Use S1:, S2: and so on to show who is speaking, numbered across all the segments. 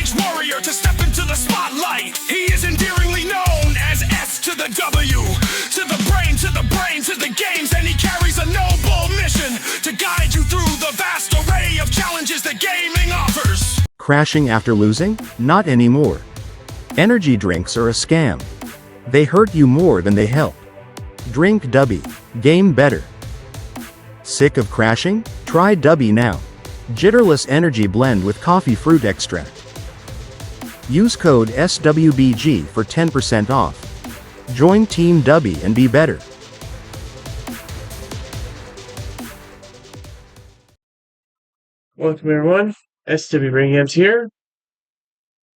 S1: stage warrior to step into the spotlight. He is endearingly known as S to the W, to the brain, to the brain, to the games, and he carries a noble mission to guide you through the vast array of challenges that gaming offers.
S2: Crashing after losing? Not anymore. Energy drinks are a scam. They hurt you more than they help. Drink Dubby. Game better. Sick of crashing? Try Dubby now. Jitterless energy blend with coffee fruit extract. Use code SWBG for 10% off. Join Team Dubby and be better.
S3: Welcome everyone, SWBrainGames here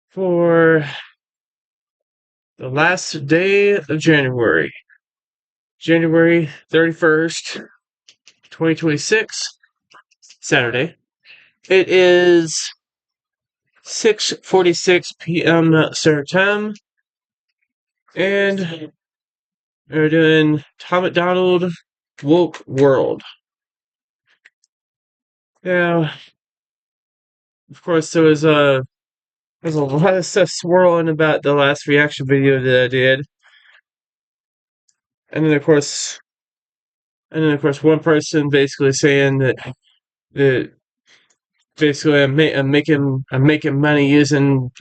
S3: for the last day of January 31st, 2026, Saturday. It is 6:46 p.m. Central Time, and we're doing Macdonald Woke World. Now, of course, there's a lot of stuff swirling about the last reaction video that I did, and then of course, one person basically saying that basically I'm making money using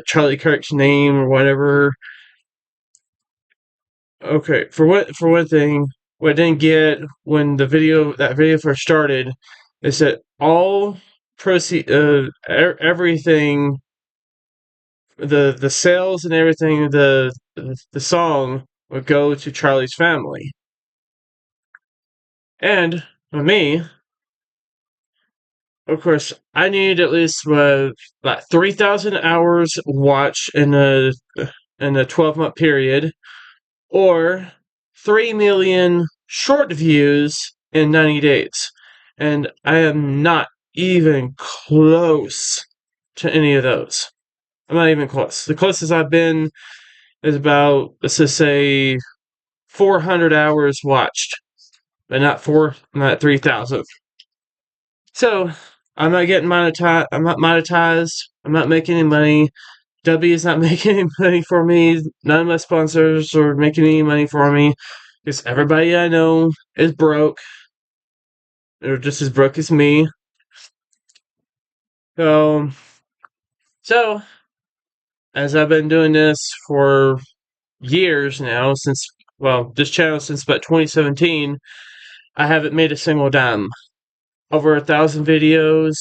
S3: Charlie Kirk's name or whatever. Okay, for one thing, what I didn't get when that video first started is that all proceed everything, the sales and everything, the song would go to Charlie's family. And for me, of course, I need at least about 3,000 hours watch in a 12-month period, or 3 million short views in 90 days. And I am not even close to any of those. I'm not even close. The closest I've been is about, let's just say, 400 hours watched, but not 3,000. So I'm not getting monetized. I'm not monetized. I'm not making any money. W is not making any money for me. None of my sponsors are making any money for me, because everybody I know is broke. They're just as broke as me. So as I've been doing this for years now, this channel since about 2017, I haven't made a single dime. Over 1,000 videos.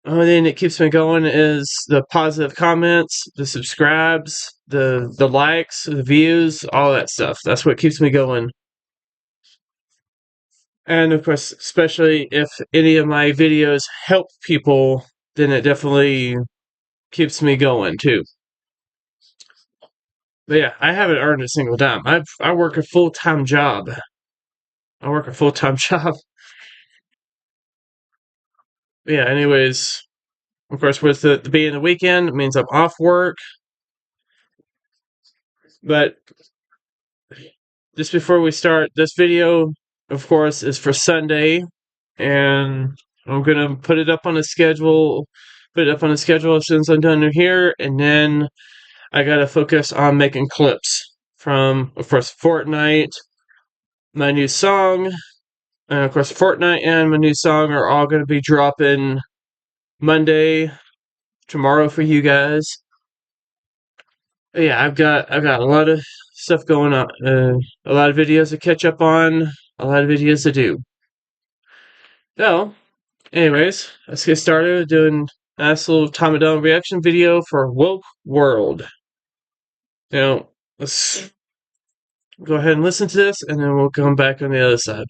S3: The only thing that keeps me going is the positive comments, the subscribes, the likes, the views, all that stuff. That's what keeps me going. And of course, especially if any of my videos help people, then it definitely keeps me going too. But yeah, I haven't earned a single dime. I work a full-time job. Yeah, anyways, of course, with the being the weekend, it means I'm off work. But just before we start, this video, of course, is for Sunday, and I'm gonna put it up on the schedule. As soon as I'm done here, and then I gotta focus on making clips from, of course, Fortnite, my new song, and of course, Fortnite and my new song are all gonna be dropping Monday, tomorrow for you guys. Yeah, I've got a lot of stuff going on, a lot of videos to catch up on, a lot of videos to do. So, anyways, let's get started doing a nice little Macdonald reaction video for Woke World. Now, let's go ahead and listen to this, and then we'll come back on the other side.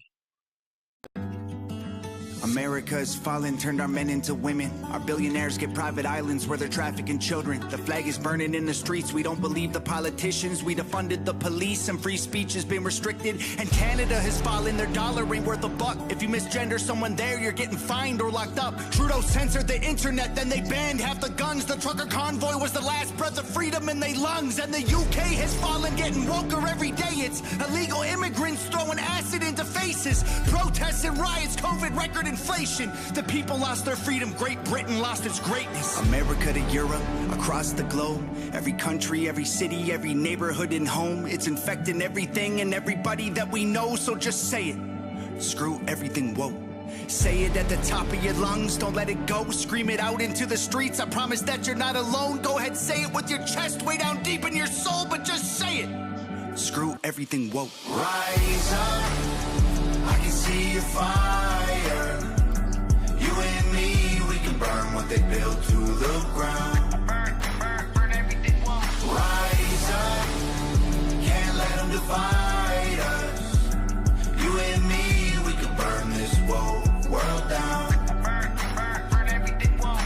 S4: America is fallen, turned our men into women. Our billionaires get private islands where they're trafficking children. The flag is burning in the streets. We don't believe the politicians. We defunded the police and free speech has been restricted. And Canada has fallen, their dollar ain't worth a buck. If you misgender someone there, you're getting fined or locked up. Trudeau censored the internet, then they banned half the guns. The trucker convoy was the last breath of freedom in their lungs. And the UK has fallen, getting woker every day. It's illegal immigrants throwing acid into faces. Protests and riots, COVID record inflation. nation. The people lost their freedom, Great Britain lost its greatness. America to Europe, across the globe, every country, every city, every neighborhood and home. It's infecting everything and everybody that we know, so just say it. Screw everything woke. Say it at the top of your lungs, don't let it go. Scream it out into the streets, I promise that you're not alone. Go ahead, say it with your chest, way down deep in your soul, but just say it. Screw everything woke. Rise up, I can see your fire. You and me, we can burn what they built to the ground. Burn everything woke. Rise up, can't let them divide us. You and me, we can burn this woke world down. Burn everything woke.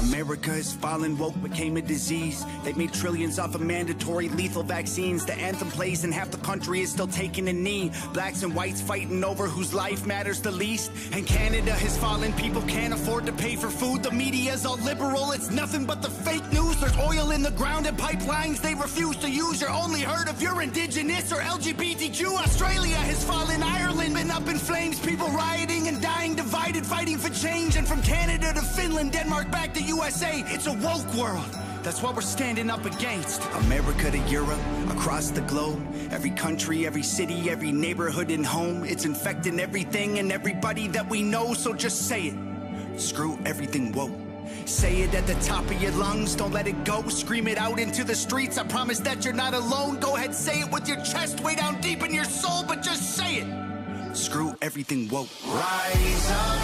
S4: America is fallen, woke became a disease. They've made trillions off of mandatory lethal vaccines. The anthem plays and half the country is still taking a knee. Blacks and whites fighting over whose life matters the least. And Canada has fallen, people can't afford to pay for food. The media's all liberal, it's nothing but the fake news. There's oil in the ground and pipelines they refuse to use. You're only heard if you're indigenous or LGBTQ. Australia has fallen, Ireland been up in flames. People rioting and dying, divided, fighting for change. And from Canada to Finland, Denmark back to USA, it's a woke world. That's what we're standing up against. America to Europe, across the globe, every country, every city, every neighborhood and home. It's infecting everything and everybody that we know, so just say it. Screw everything woke. Say it at the top of your lungs, don't let it go. Scream it out into the streets, I promise that you're not alone. Go ahead, say it with your chest, way down deep in your soul, but just say it. Screw everything woke. Rise up,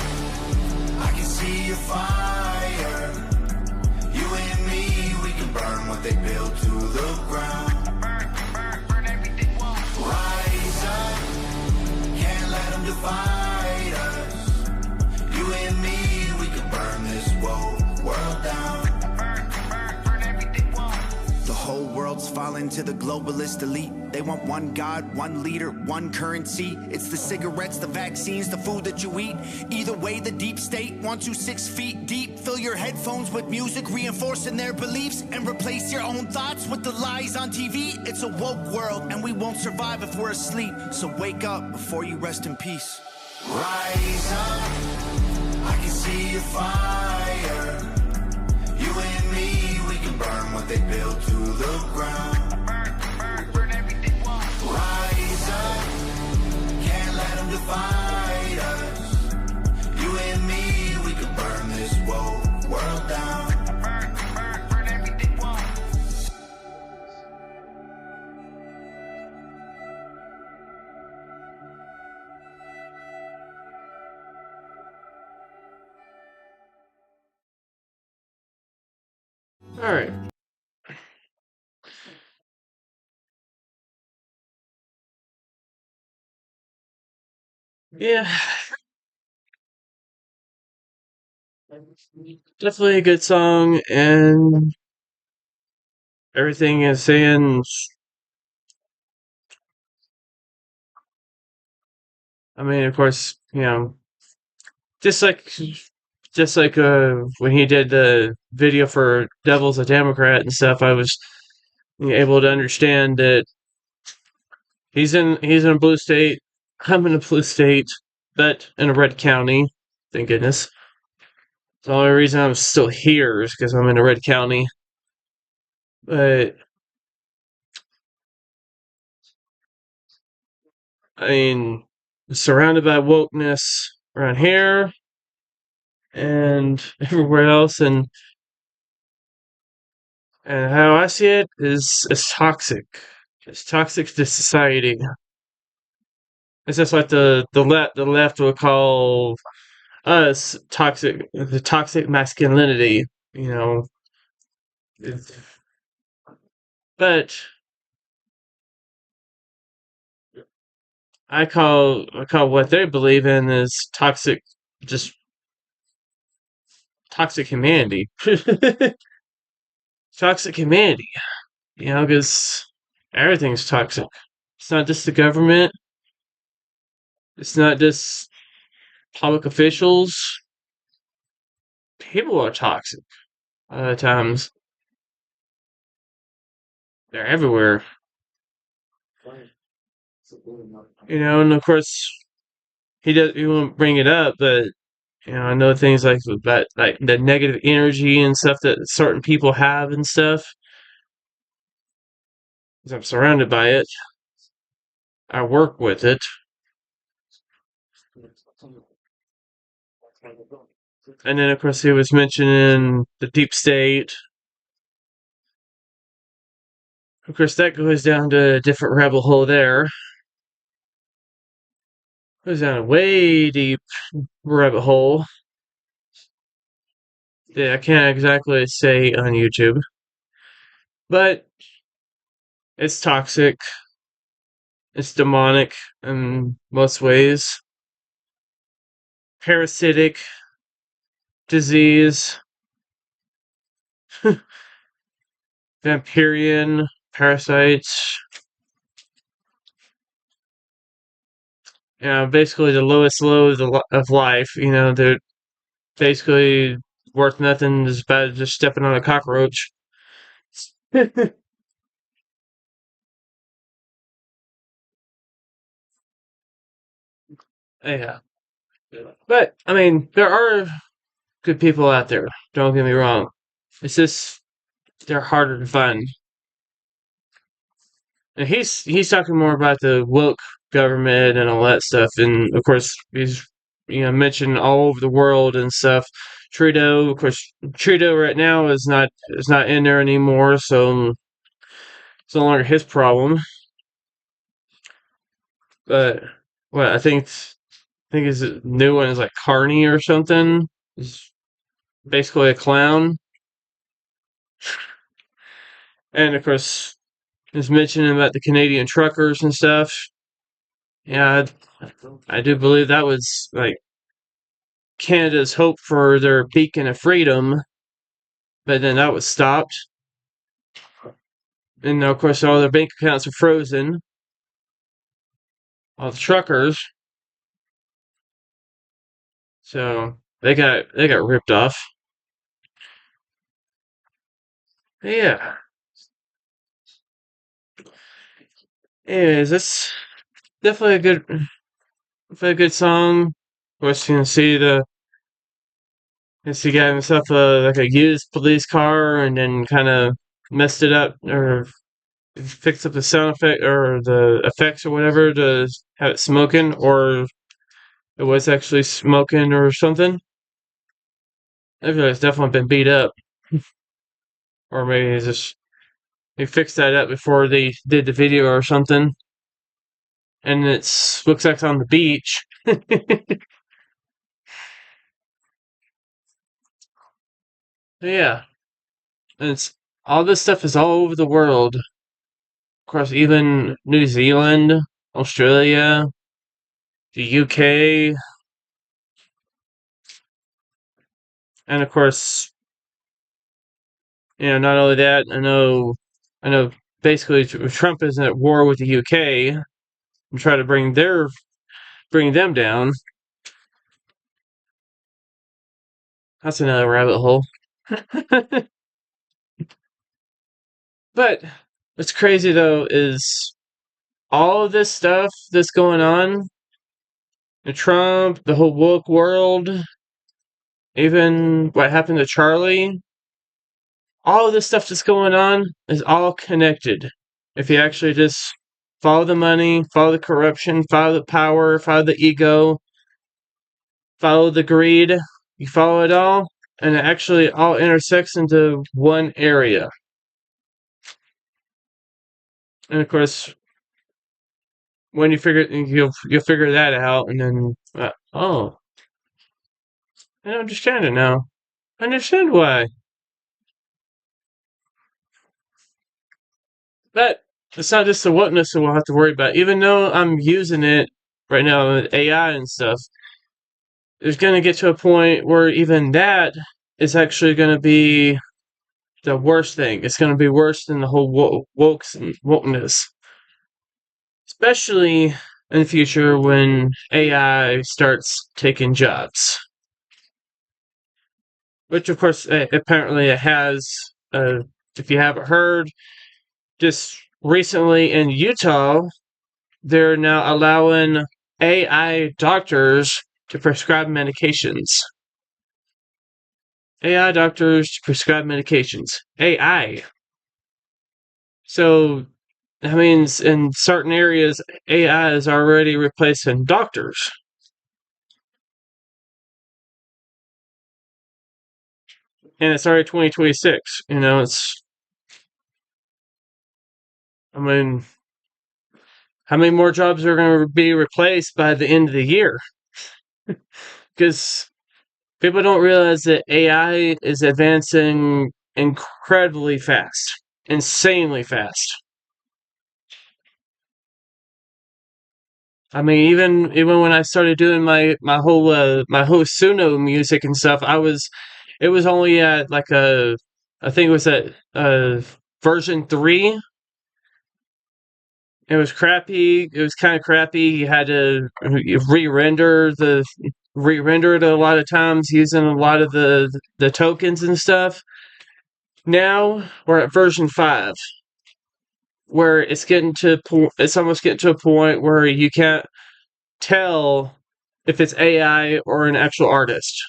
S4: I can see your fire. You and me, we can burn what they built to the ground. Burn everything woke. Rise up, can't let them divide us. You and me, we can burn this woke world down. Burn everything woke. The whole world's fallen to the globalist elite. They want one God, one leader, one currency. It's the cigarettes, the vaccines, the food that you eat. Either way, the deep state wants you 6 feet deep. Fill your headphones with music, reinforcing their beliefs, and replace your own thoughts with the lies on TV. It's a woke world, and we won't survive if we're asleep. So wake up before you rest in peace. Rise up, I can see your fire. You and me, we can burn what they built to the ground. Burn everything woke. Rise up, can't let them divide us. You and me, we can burn this woke world down. Burn everything woke.
S3: All right. Yeah, definitely a good song, and everything is saying. I mean, of course, just like when he did the video for Devil's a Democrat and stuff, I was able to understand that he's in a blue state. I'm in a blue state, but in a red county. Thank goodness. The only reason I'm still here is because I'm in a red county. But I mean, surrounded by wokeness around here and everywhere else, and how I see it is it's toxic. It's toxic to society. It's just like the left will call us toxic, the toxic masculinity, you know. It's, but I call what they believe in is toxic, just toxic humanity. Toxic humanity, because everything's toxic. It's not just the government. It's not just public officials. People are toxic. A lot of times, they're everywhere. And of course, he won't bring it up, but I know things like that, like the negative energy and stuff that certain people have and stuff. 'Cause I'm surrounded by it. I work with it. And then, of course, he was mentioning the deep state. Of course, that goes down to a different rabbit hole there. Goes down a way deep rabbit hole. Yeah, I can't exactly say on YouTube. But it's toxic. It's demonic in most ways. Parasitic. Disease. Vampirian. Parasites. Basically the lowest low of life. They're basically worth nothing as bad as just stepping on a cockroach. Yeah. But, I mean, there are good people out there. Don't get me wrong. It's just, they're harder to find. And he's talking more about the woke government and all that stuff. And, of course, he's, mentioned all over the world and stuff. Trudeau, of course, Trudeau right now is not in there anymore, so it's no longer his problem. But, what, I think his new one is like Carney or something. He's basically a clown. And of course, he's mentioning about the Canadian truckers and stuff. Yeah, I do believe that was like Canada's hope for their beacon of freedom, but then that was stopped. And of course, all their bank accounts are frozen. All the truckers, so they got ripped off. Yeah. Anyways, that's definitely a good song. Of course, you can see he got himself like a used police car, and then kind of messed it up or fixed up the sound effect or the effects or whatever to have it smoking, or it was actually smoking or something. I feel like it's definitely been beat up, or maybe he fixed that up before they did the video or something, and looks like it's on the beach. Yeah, and it's all this stuff is all over the world. Of course, even New Zealand, Australia, the UK, and of course, not only that, I know, basically Trump is at war with the UK and try to bring them down. That's another rabbit hole. But what's crazy though is all of this stuff that's going on, the Trump, the whole woke world, even what happened to Charlie, all of this stuff that's going on is all connected. If you actually just follow the money, follow the corruption, follow the power, follow the ego, follow the greed, you follow it all, and it actually all intersects into one area. And of course, when you'll figure that out, and then oh, I understand it now. I understand why. But it's not just the wokeness that we'll have to worry about. Even though I'm using it right now with AI and stuff, there's going to get to a point where even that is actually going to be the worst thing. It's going to be worse than the whole wokeness. Especially in the future when AI starts taking jobs. Which, of course, apparently it has. If you haven't heard, just recently in Utah, they're now allowing AI doctors to prescribe medications. AI doctors to prescribe medications. AI. So that means in certain areas, AI is already replacing doctors. And it's already 2026. You know, I mean, how many more jobs are going to be replaced by the end of the year? Because people don't realize that AI is advancing incredibly fast, insanely fast. I mean, even when I started doing my whole Suno music and stuff, it was only at like I think it was at version 3. It was crappy. It was kind of crappy. You had to re-render it a lot of times using a lot of the tokens and stuff. Now we're at version 5, where it's almost getting to a point where you can't tell if it's AI or an actual artist.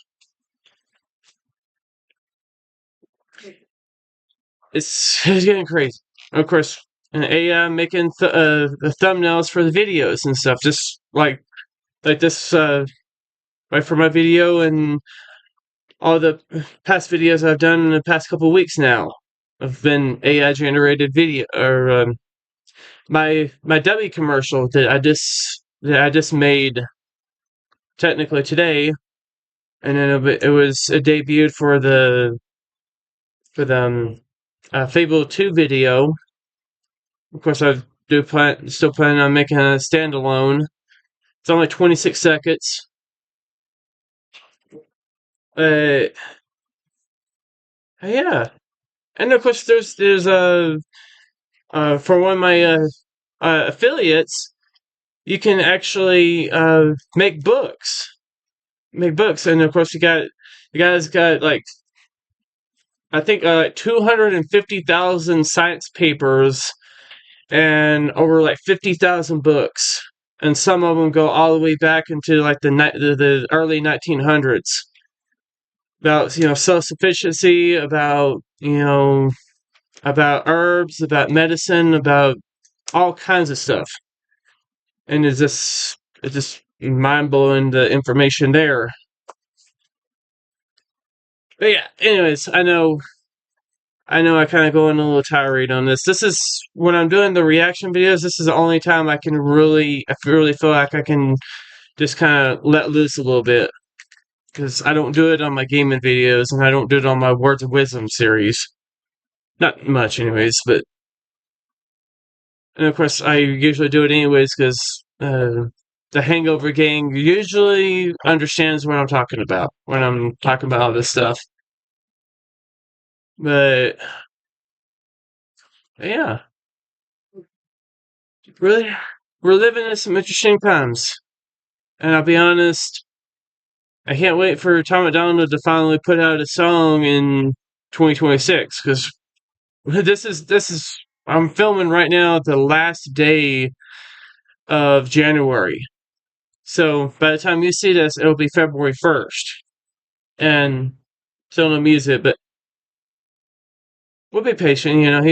S3: It's getting crazy. Of course, an AI making the thumbnails for the videos and stuff, just like this, like for my video and all the past videos I've done in the past couple weeks now have been AI generated video, or my dummy commercial that I just made technically today, and then it was debuted for the Fable 2 video. Of course, still planning on making a standalone. It's only 26 seconds. Yeah, and of course there's for one of my affiliates, you can actually make books. And of course the guys got like, I think 250,000 science papers and over like 50,000 books, and some of them go all the way back into like the early 1900s about self-sufficiency, about about herbs, about medicine, about all kinds of stuff. And it's just mind-blowing, the information there. But yeah, anyways, I know I kind of go on a little tirade on this. This is when I'm doing the reaction videos, this is the only time I really feel like I can just kind of let loose a little bit. Because I don't do it on my gaming videos, and I don't do it on my Words of Wisdom series. Not much, anyways, but... And of course, I usually do it anyways, because the Hangover gang usually understands what I'm talking about when I'm talking about all this stuff. But yeah, really, we're living in some interesting times. And I'll be honest, I can't wait for Macdonald to finally put out a song in 2026, because this is I'm filming right now the last day of January. So by the time you see this, it'll be February 1st. And still no music, but we'll be patient.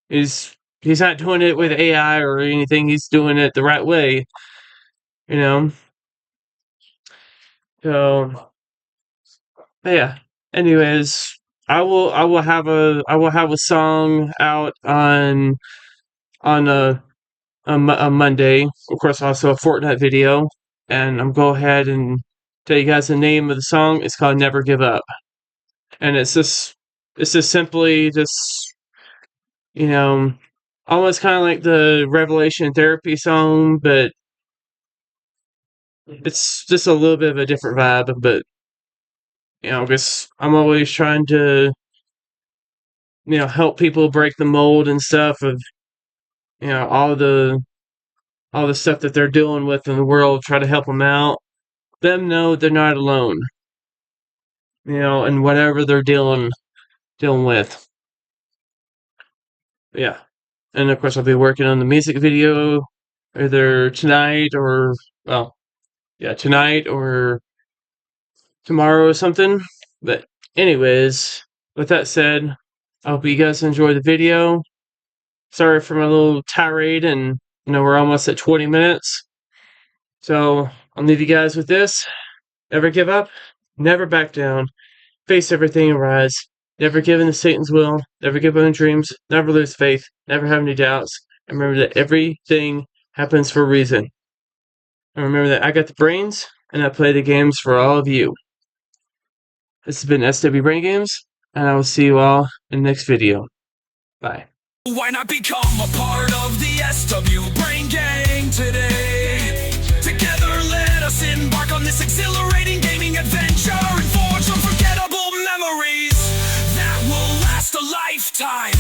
S3: He's not doing it with AI or anything. He's doing it the right way. So yeah. Anyways, I will have a song out on a Monday. Of course, also a Fortnite video, and I'm go ahead and tell you guys the name of the song. It's called "Never Give Up," and it's just simply just almost kind of like the Revelation Therapy song, but it's just a little bit of a different vibe. But because I'm always trying to help people break the mold and stuff of all the stuff that they're dealing with in the world. Try to help them out. Them know they're not alone. And whatever they're dealing with. Yeah. And of course, I'll be working on the music video either tonight or, well, yeah, tonight or tomorrow or something. But anyways, with that said, I hope you guys enjoyed the video. Sorry for my little tirade, and we're almost at 20 minutes. So I'll leave you guys with this. Never give up, never back down, face everything and rise. Never give in to Satan's will, never give up on dreams, never lose faith, never have any doubts. And remember that everything happens for a reason. And remember that I got the brains, and I play the games for all of you. This has been SWBrainGames, and I will see you all in the next video. Bye.
S1: Why not become a part of the SW Brain Gang today? Together let us embark on this exhilarating gaming adventure and forge unforgettable memories that will last a lifetime.